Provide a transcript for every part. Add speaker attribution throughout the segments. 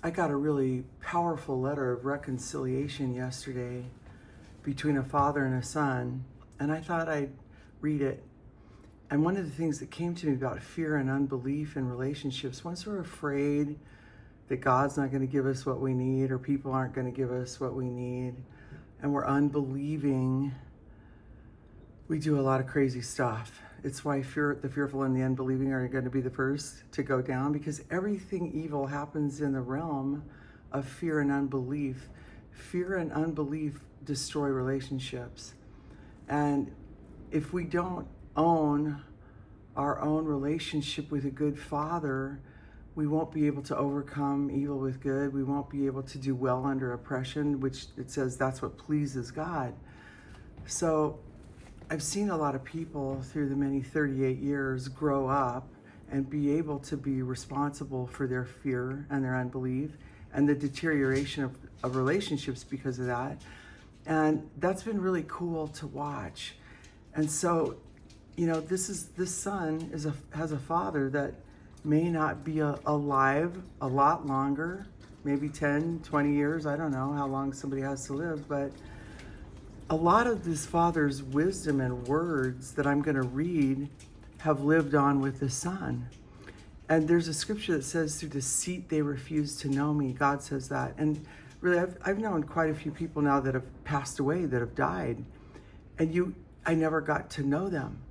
Speaker 1: I got a really powerful letter of reconciliation yesterday between a father and a son, and I thought I'd read it. And one of the things that came to me about fear and unbelief in relationships, once we're afraid that God's not going to give us what we need, or people aren't going to give us what we need, and we're unbelieving, we do a lot of crazy stuff. It's why the fearful and the unbelieving are going to be the first to go down, because everything evil happens in the realm of fear and unbelief. Fear and unbelief destroy relationships. And if we don't own our own relationship with a good father, we won't be able to overcome evil with good. We won't be able to do well under oppression, which it says that's what pleases God. So I've seen a lot of people through the many 38 years grow up and be able to be responsible for their fear and their unbelief and the deterioration of relationships because of that. And that's been really cool to watch. And so, this son has a father that may not be alive a lot longer, maybe 10, 20 years. I don't know how long somebody has to live, but a lot of this father's wisdom and words that I'm going to read have lived on with the son. And there's a scripture that says, through deceit they refuse to know me. God says that. And really, I've known quite a few people now that have passed away, that have died. And I never got to know them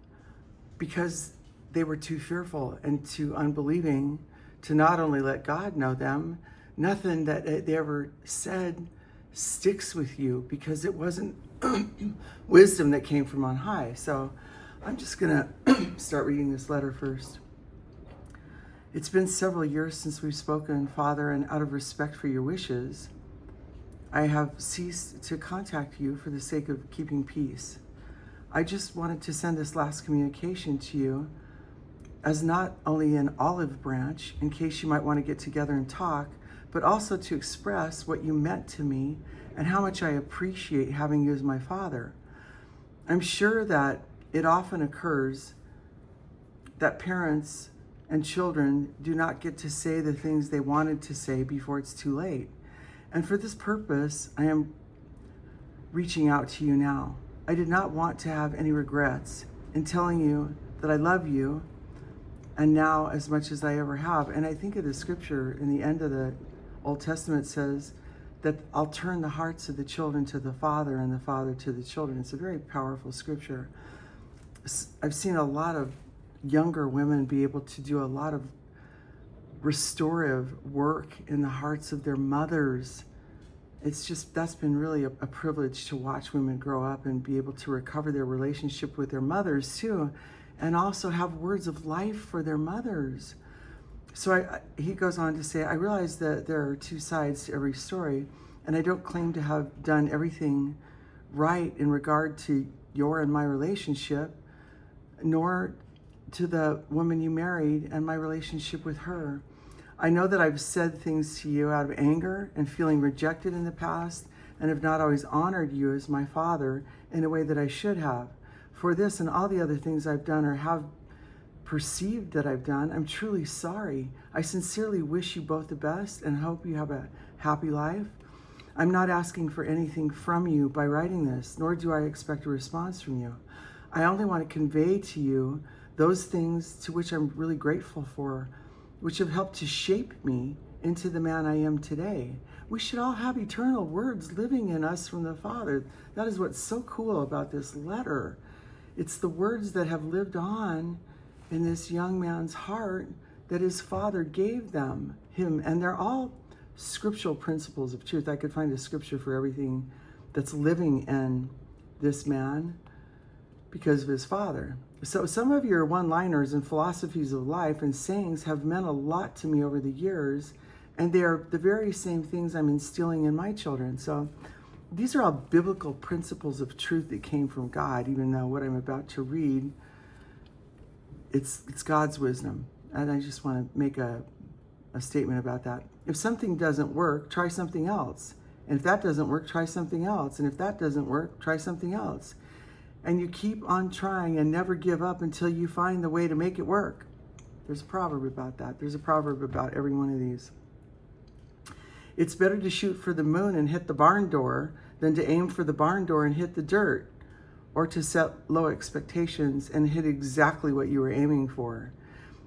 Speaker 1: because they were too fearful and too unbelieving to not only let God know them, nothing that they ever said sticks with you, because it wasn't wisdom that came from on high. So I'm just gonna start reading this letter first. It's been several years since we've spoken, Father, and out of respect for your wishes, I have ceased to contact you for the sake of keeping peace. I just wanted to send this last communication to you as not only an olive branch, in case you might want to get together and talk, but also to express what you meant to me and how much I appreciate having you as my father. I'm sure that it often occurs that parents and children do not get to say the things they wanted to say before it's too late. And for this purpose, I am reaching out to you now. I did not want to have any regrets in telling you that I love you, and now as much as I ever have. And I think of the scripture in the end of the Old Testament says that I'll turn the hearts of the children to the father and the father to the children. It's a very powerful scripture. I've seen a lot of younger women be able to do a lot of restorative work in the hearts of their mothers. That's been really a privilege to watch women grow up and be able to recover their relationship with their mothers too, and also have words of life for their mothers. So he goes on to say, I realize that there are two sides to every story, and I don't claim to have done everything right in regard to your and my relationship, nor to the woman you married and my relationship with her. I know that I've said things to you out of anger and feeling rejected in the past, and have not always honored you as my father in a way that I should have. For this and all the other things I've done or have perceived that I've done, I'm truly sorry. I sincerely wish you both the best and hope you have a happy life. I'm not asking for anything from you by writing this, nor do I expect a response from you. I only want to convey to you those things to which I'm really grateful for, which have helped to shape me into the man I am today. We should all have eternal words living in us from the Father. That is what's so cool about this letter. It's the words that have lived on in this young man's heart that his father gave him, and they're all scriptural principles of truth. I could find a scripture for everything that's living in this man because of his father. So some of your one-liners and philosophies of life and sayings have meant a lot to me over the years, and they are the very same things I'm instilling in my children. So these are all biblical principles of truth that came from God, even though what I'm about to read, it's God's wisdom. And I just want to make a statement about that. If something doesn't work, try something else. And if that doesn't work, try something else. And if that doesn't work, try something else. And you keep on trying and never give up until you find the way to make it work. There's a proverb about that. There's a proverb about every one of these. It's better to shoot for the moon and hit the barn door than to aim for the barn door and hit the dirt, or to set low expectations and hit exactly what you were aiming for.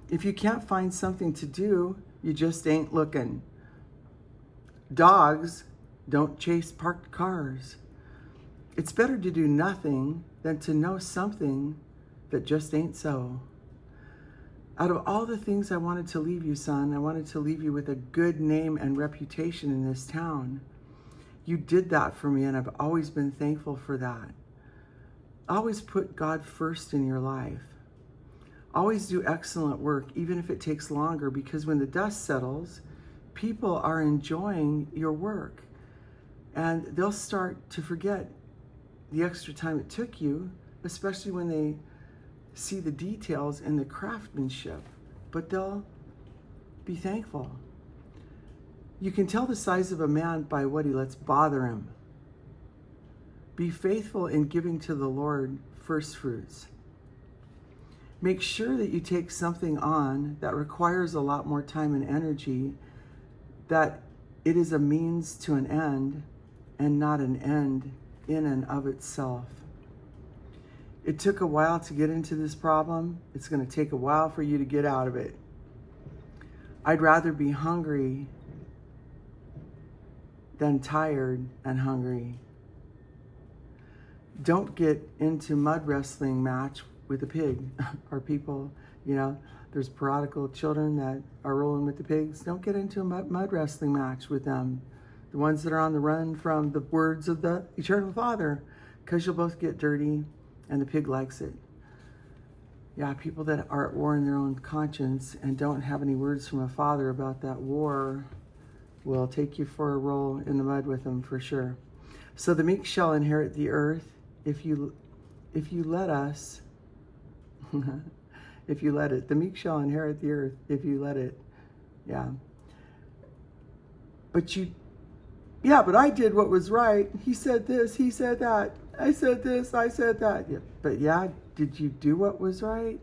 Speaker 1: If you can't find something to do, you just ain't looking. Dogs don't chase parked cars. It's better to do nothing than to know something that just ain't so. Out of all the things I wanted to leave you, son, I wanted to leave you with a good name and reputation in this town. You did that for me, and I've always been thankful for that. Always put God first in your life. Always do excellent work, even if it takes longer, because when the dust settles, people are enjoying your work, and they'll start to forget the extra time it took you, especially when they see the details and the craftsmanship, but they'll be thankful. You can tell the size of a man by what he lets bother him. Be faithful in giving to the Lord first fruits. Make sure that you take something on that requires a lot more time and energy, that it is a means to an end and not an end in and of itself. It took a while to get into this problem. It's going to take a while for you to get out of it. I'd rather be hungry than tired and hungry. Don't get into mud wrestling match with a pig or people, there's prodigal children that are rolling with the pigs. Don't get into a mud wrestling match with them. The ones that are on the run from the words of the Eternal Father, because you'll both get dirty and the pig likes it. Yeah, people that are at war in their own conscience and don't have any words from a father about that war will take you for a roll in the mud with them for sure. So the meek shall inherit the earth if you let us. If you let it. The meek shall inherit the earth if you let it. Yeah. But I did what was right. He said this, he said that. I said this, I said that. Yeah. But did you do what was right?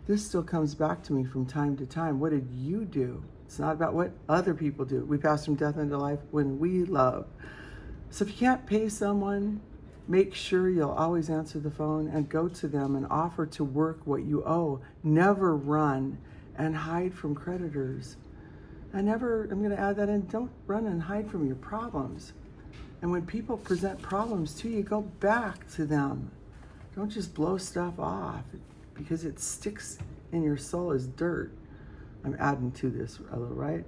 Speaker 1: This still comes back to me from time to time. What did you do? It's not about what other people do. We pass from death into life when we love. So if you can't pay someone, make sure you'll always answer the phone and go to them and offer to work what you owe. Never run and hide from creditors. I'm going to add that in, don't run and hide from your problems. And when people present problems to you, go back to them. Don't just blow stuff off because it sticks in your soul as dirt. I'm adding to this a little, right?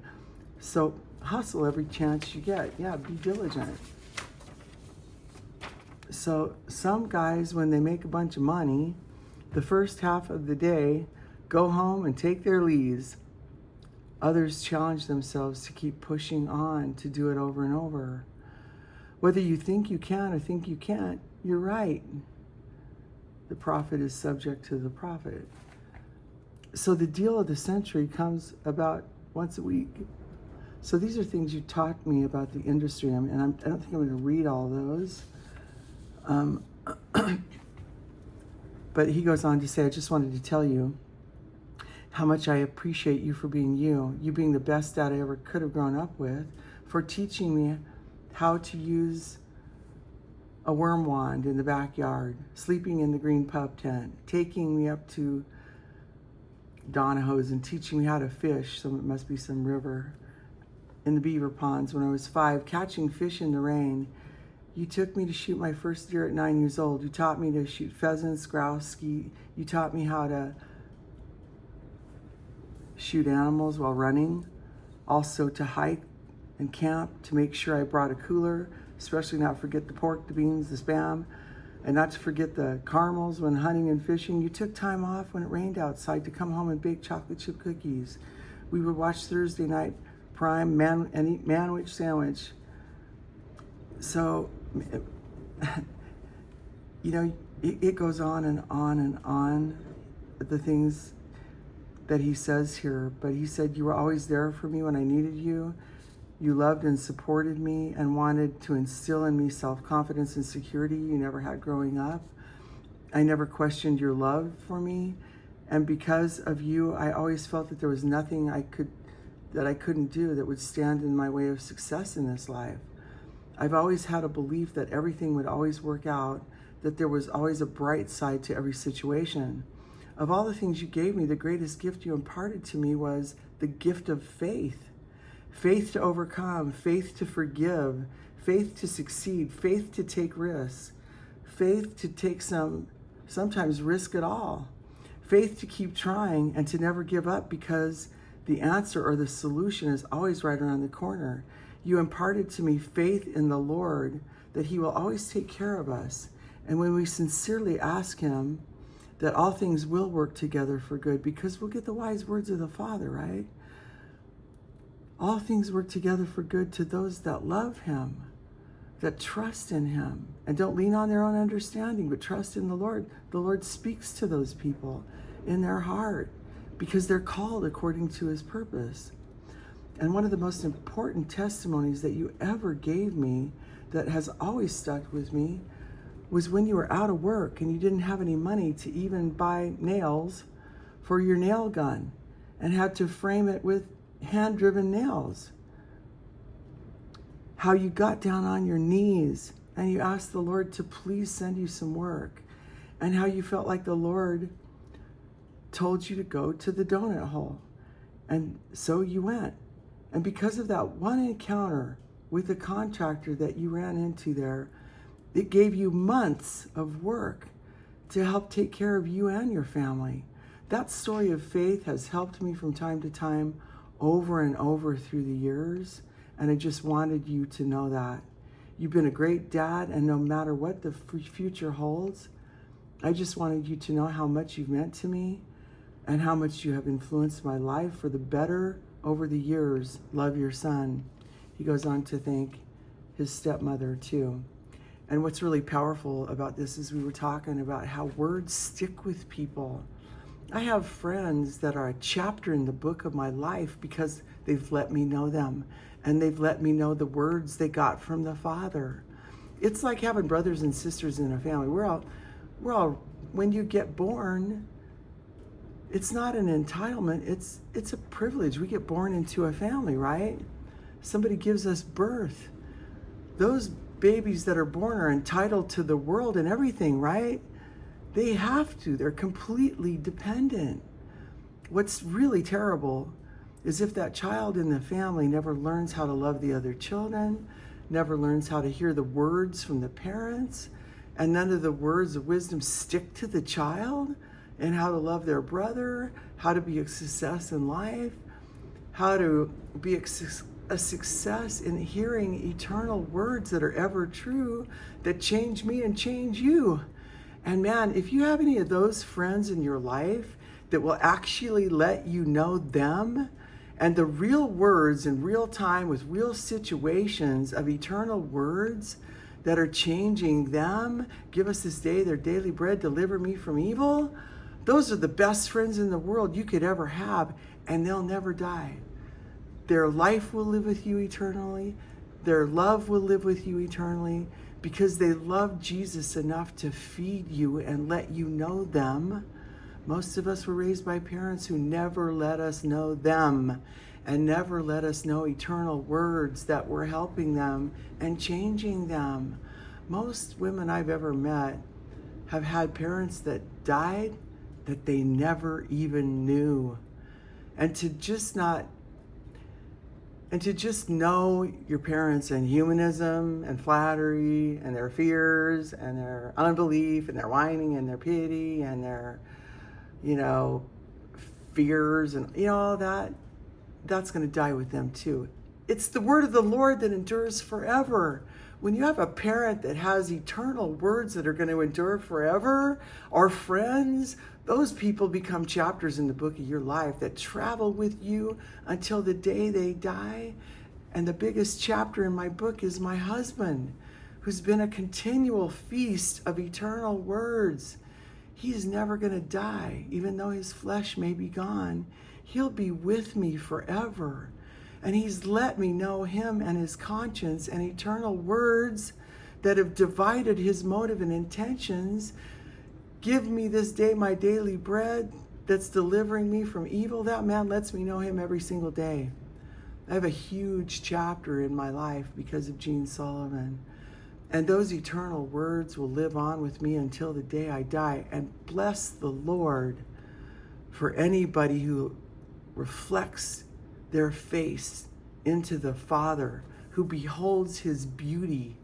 Speaker 1: So hustle every chance you get. Yeah, be diligent. So some guys, when they make a bunch of money, the first half of the day, go home and take their leaves. Others challenge themselves to keep pushing on, to do it over and over. Whether you think you can or think you can't, you're right. The prophet is subject to the prophet. So the deal of the century comes about once a week. So these are things you taught me about the industry, and I don't think I'm going to read all those. But he goes on to say, I just wanted to tell you how much I appreciate you for being you being the best dad I ever could have grown up with, for teaching me how to use a worm wand in the backyard, sleeping in the green pup tent, taking me up to Donahoe's and teaching me how to fish, so it must be some river, in the beaver ponds when I was 5, catching fish in the rain. You took me to shoot my first deer at 9 years old. You taught me to shoot pheasants, grouse, ski. You taught me how to shoot animals while running, also to hike and camp, to make sure I brought a cooler, especially not forget the pork, the beans, the Spam, and not to forget the caramels when hunting and fishing. You took time off when it rained outside to come home and bake chocolate chip cookies. We would watch Thursday night Prime and eat manwich sandwich. So, it goes on and on and on, the things that he says here. But he said, you were always there for me when I needed you. You loved and supported me and wanted to instill in me self-confidence and security you never had growing up. I never questioned your love for me. And because of you, I always felt that there was nothing I could that I couldn't do that would stand in my way of success in this life. I've always had a belief that everything would always work out, that there was always a bright side to every situation. Of all the things you gave me, the greatest gift you imparted to me was the gift of faith. Faith to overcome, faith to forgive, faith to succeed, faith to take risks, faith to take sometimes risk at all, faith to keep trying and to never give up because the answer or the solution is always right around the corner. You imparted to me faith in the Lord that He will always take care of us. And when we sincerely ask Him, that all things will work together for good, because we'll get the wise words of the Father, right? All things work together for good to those that love Him, that trust in Him, and don't lean on their own understanding, but trust in the Lord. The Lord speaks to those people in their heart because they're called according to His purpose. And one of the most important testimonies that you ever gave me that has always stuck with me was when you were out of work and you didn't have any money to even buy nails for your nail gun and had to frame it with hand-driven nails. How you got down on your knees and you asked the Lord to please send you some work, and how you felt like the Lord told you to go to the donut hole. And so you went. And because of that one encounter with the contractor that you ran into there, it gave you months of work to help take care of you and your family. That story of faith has helped me from time to time over and over through the years. And I just wanted you to know that. You've been a great dad, and no matter what the future holds, I just wanted you to know how much you've meant to me and how much you have influenced my life for the better over the years. Love, your son. He goes on to thank his stepmother too. And what's really powerful about this is we were talking about how words stick with people. I have friends that are a chapter in the book of my life because they've let me know them, and they've let me know the words they got from the Father. It's like having brothers and sisters in a family. We're all, when you get born, it's not an entitlement, it's a privilege. We get born into a family, right? Somebody gives us birth. Those babies that are born are entitled to the world and everything, right? They have to. They're completely dependent. What's really terrible is if that child in the family never learns how to love the other children, never learns how to hear the words from the parents, and none of the words of wisdom stick to the child, and how to love their brother, how to be a success in life, how to be a success in hearing eternal words that are ever true, that change me and change you. And man, if you have any of those friends in your life that will actually let you know them and the real words in real time with real situations of eternal words that are changing them, give us this day their daily bread, deliver me from evil, those are the best friends in the world you could ever have, and they'll never die. Their life will live with you eternally. Their love will live with you eternally because they love Jesus enough to feed you and let you know them. Most of us were raised by parents who never let us know them and never let us know eternal words that were helping them and changing them. Most women I've ever met have had parents that died that they never even knew. And to just know your parents and humanism and flattery and their fears and their unbelief and their whining and their pity and their, fears and, all that's going to die with them too. It's the word of the Lord that endures forever. When you have a parent that has eternal words that are going to endure forever, or friends, those people become chapters in the book of your life that travel with you until the day they die. And the biggest chapter in my book is my husband, who's been a continual feast of eternal words. He's never going to die, even though his flesh may be gone. He'll be with me forever. And he's let me know him and his conscience and eternal words that have divided his motive and intentions. Give me this day my daily bread that's delivering me from evil. That man lets me know him every single day. I have a huge chapter in my life because of Gene Sullivan. And those eternal words will live on with me until the day I die. And bless the Lord for anybody who reflects their face into the Father, who beholds his beauty,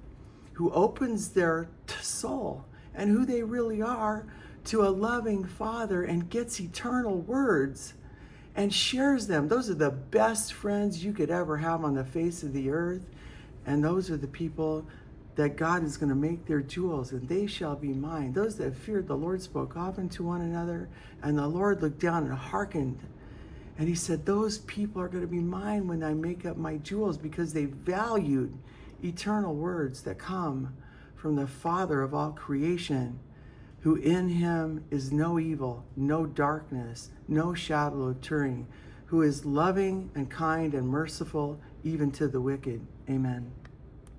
Speaker 1: who opens their soul and who they really are to a loving Father and gets eternal words and shares them. Those are the best friends you could ever have on the face of the earth. And those are the people that God is going to make their jewels, and they shall be mine. Those that feared the Lord spoke often to one another, and the Lord looked down and hearkened. And he said, those people are going to be mine when I make up my jewels, because they valued eternal words that come from the Father of all creation, who in him is no evil, no darkness, no shadow of turning, who is loving and kind and merciful even to the wicked. Amen.